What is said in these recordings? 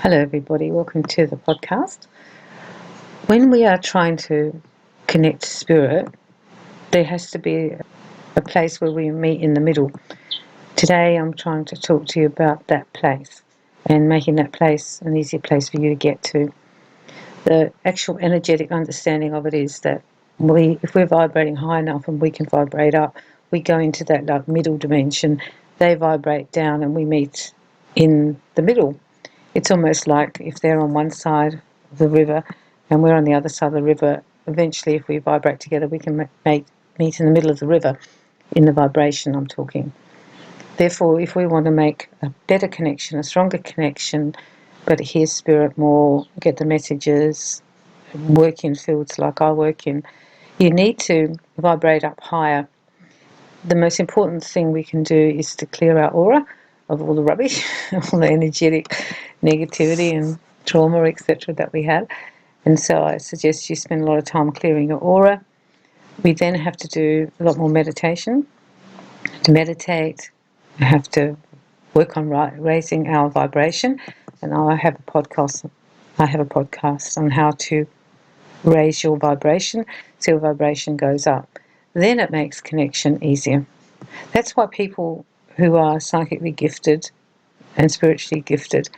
Hello, everybody. Welcome to the podcast. When we are trying to connect to spirit, there has to be a place where we meet in the middle. Today, I'm trying to talk to you about that place and making that place an easier place for you to get to. The actual energetic understanding of it is that if we're vibrating high enough and we can vibrate up, we go into that middle dimension. They vibrate down and we meet in the middle. It's almost like if they're on one side of the river and we're on the other side of the river, eventually if we vibrate together, we can meet in the middle of the river in the vibration I'm talking. Therefore, if we want to make a better connection, a stronger connection, but hear spirit more, get the messages, work in fields like I work in, you need to vibrate up higher. The most important thing we can do is to clear our aura of all the rubbish, all the energetic negativity and trauma, etc., that we have. And so I suggest you spend a lot of time clearing your aura. We then have to do a lot more meditation. To meditate, we have to work on raising our vibration. And I have a podcast on how to raise your vibration so your vibration goes up. Then it makes connection easier. That's why people who are psychically gifted and spiritually gifted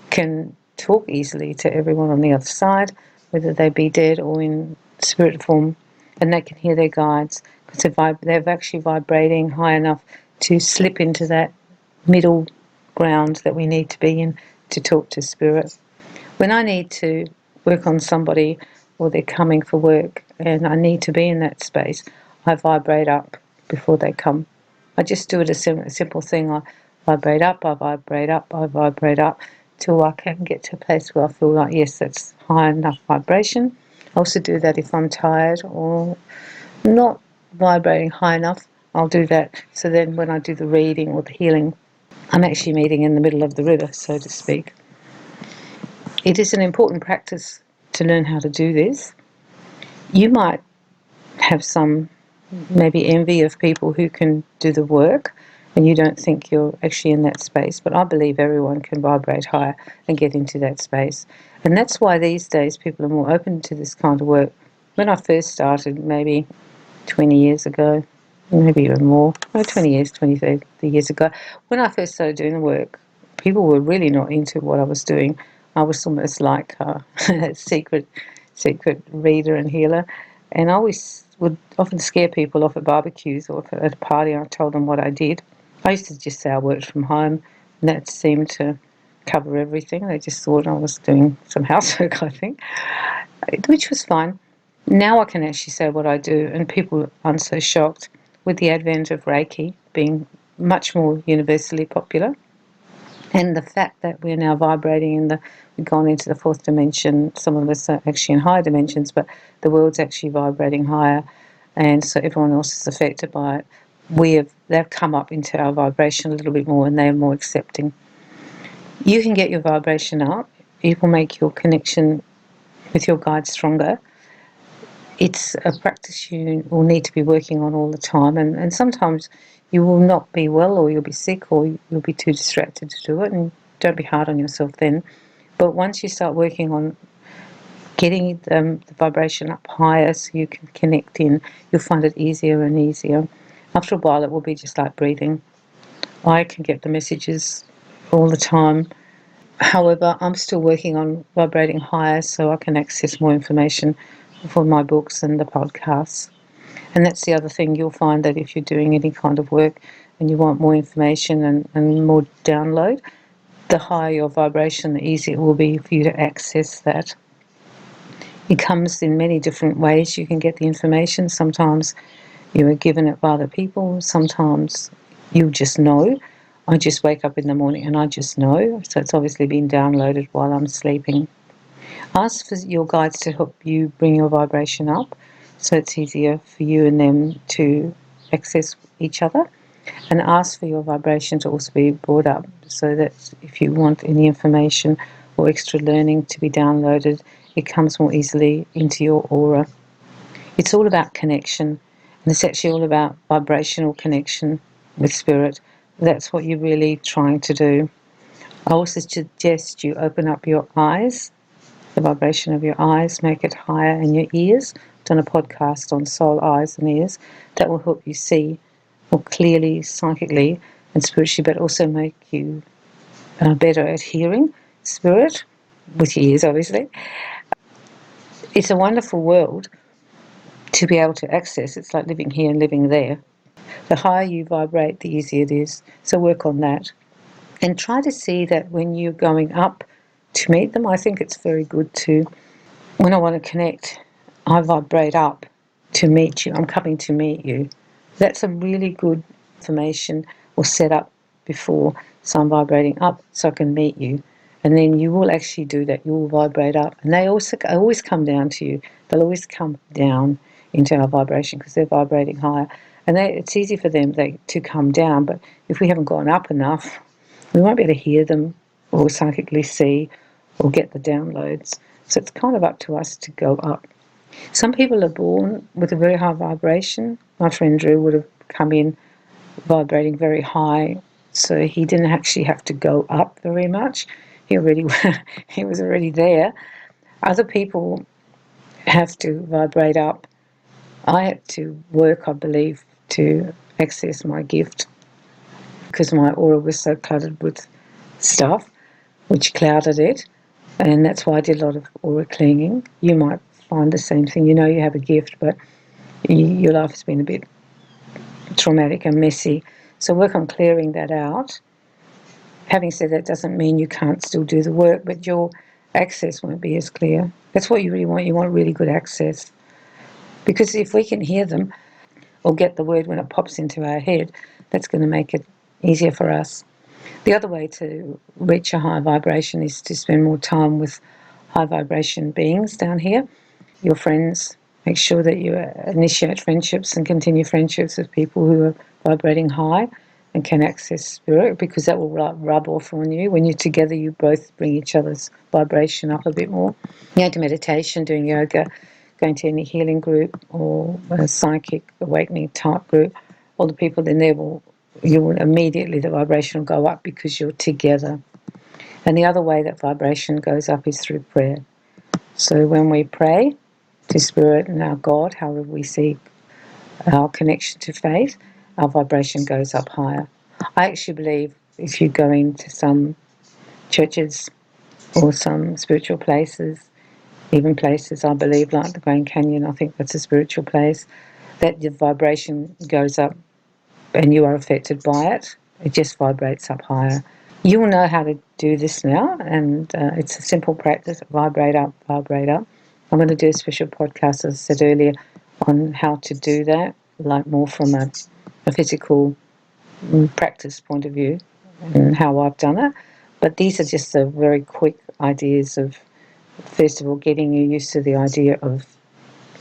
can talk easily to everyone on the other side, whether they be dead or in spirit form, and they can hear their guides because they're actually vibrating high enough to slip into that middle ground that we need to be in to talk to spirit. When I need to work on somebody or they're coming for work and I need to be in that space, I vibrate up before they come. I just do it a simple thing. I vibrate up, I vibrate up, I vibrate up till I can get to a place where I feel like, yes, that's high enough vibration. I also do that if I'm tired or not vibrating high enough. I'll do that. So then when I do the reading or the healing, I'm actually meeting in the middle of the river, so to speak. It is an important practice to learn how to do this. You might have some maybe envy of people who can do the work and you don't think you're actually in that space, but I believe everyone can vibrate higher and get into that space. And that's why these days people are more open to this kind of work. When I first started, maybe 20 years ago, maybe even more, 20 years, 30 years ago, when I first started doing the work, people were really not into what I was doing. I was almost like a secret reader and healer, and I always would often scare people off at barbecues or at a party. I told them what I did. I used to just say I worked from home, and that seemed to cover everything. They just thought I was doing some housework, I think, which was fine. Now I can actually say what I do, and people aren't so shocked with the advent of Reiki being much more universally popular. And the fact that we're now vibrating we've gone into the fourth dimension. Some of us are actually in higher dimensions, but the world's actually vibrating higher, and so everyone else is affected by it. They've come up into our vibration a little bit more, and they're more accepting. You can get your vibration up. It will make your connection with your guide stronger. It's a practice you will need to be working on all the time, and sometimes you will not be well, or you'll be sick, or you'll be too distracted to do it, and don't be hard on yourself then. But once you start working on getting the vibration up higher so you can connect in, you'll find it easier and easier. After a while, it will be just like breathing. I can get the messages all the time. However, I'm still working on vibrating higher so I can access more information for my books and the podcasts. And that's the other thing. You'll find that if you're doing any kind of work and you want more information and more download, the higher your vibration, the easier it will be for you to access that. It comes in many different ways. You can get the information. Sometimes you are given it by other people. Sometimes you just know. I just wake up in the morning and I just know. So it's obviously been downloaded while I'm sleeping. Ask for your guides to help you bring your vibration up so it's easier for you and them to access each other. And ask for your vibration to also be brought up so that if you want any information or extra learning to be downloaded, it comes more easily into your aura. It's all about connection, and it's actually all about vibrational connection with spirit. That's what you're really trying to do. I also suggest you open up your eyes, the vibration of your eyes, make it higher in your ears. I've done a podcast on soul, eyes and ears. That will help you see more clearly, psychically and spiritually, but also make you better at hearing spirit, with your ears obviously. It's a wonderful world to be able to access. It's like living here and living there. The higher you vibrate, the easier it is. So work on that. And try to see that when you're going up to meet them, I think it's very good to, when I want to connect, I vibrate up to meet you. I'm coming to meet you. That's a really good information or set up before. So I'm vibrating up so I can meet you. And then you will actually do that. You will vibrate up. And they also always come down to you. They'll always come down into our vibration because they're vibrating higher. And it's easy for them to come down. But if we haven't gone up enough, we won't be able to hear them or psychically see or get the downloads. So it's kind of up to us to go up. Some people are born with a very high vibration. My friend Drew would have come in vibrating very high, so he didn't actually have to go up very much. He was already there. Other people have to vibrate up. I had to work, I believe, to access my gift because my aura was so cluttered with stuff which clouded it, and that's why I did a lot of aura cleaning. You might find the same thing. You know you have a gift, but your life has been a bit traumatic and messy. So work on clearing that out. Having said that doesn't mean you can't still do the work, but your access won't be as clear. That's what you really want. You want really good access. Because if we can hear them or get the word when it pops into our head, that's going to make it easier for us. The other way to reach a high vibration is to spend more time with high vibration beings down here. Your friends, make sure that you initiate friendships and continue friendships with people who are vibrating high and can access spirit, because that will rub off on you. When you're together, you both bring each other's vibration up a bit more. To meditation, doing yoga, going to any healing group or a psychic awakening type group, all the people in there you will immediately, the vibration will go up because you're together. And the other way that vibration goes up is through prayer. So when we pray to spirit and our God, however we see our connection to faith, our vibration goes up higher. I actually believe if you go into some churches or some spiritual places, even places I believe like the Grand Canyon, I think that's a spiritual place, that your vibration goes up and you are affected by it. It just vibrates up higher. You will know how to do this now, and it's a simple practice. Vibrate up, vibrate up. I'm going to do a special podcast, as I said earlier, on how to do that, like more from a physical practice point of view and how I've done it. But these are just the very quick ideas of, first of all, getting you used to the idea of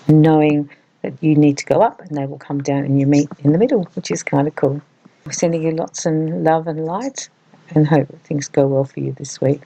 knowing that you need to go up and they will come down and you meet in the middle, which is kind of cool. We're sending you lots of love and light and hope things go well for you this week.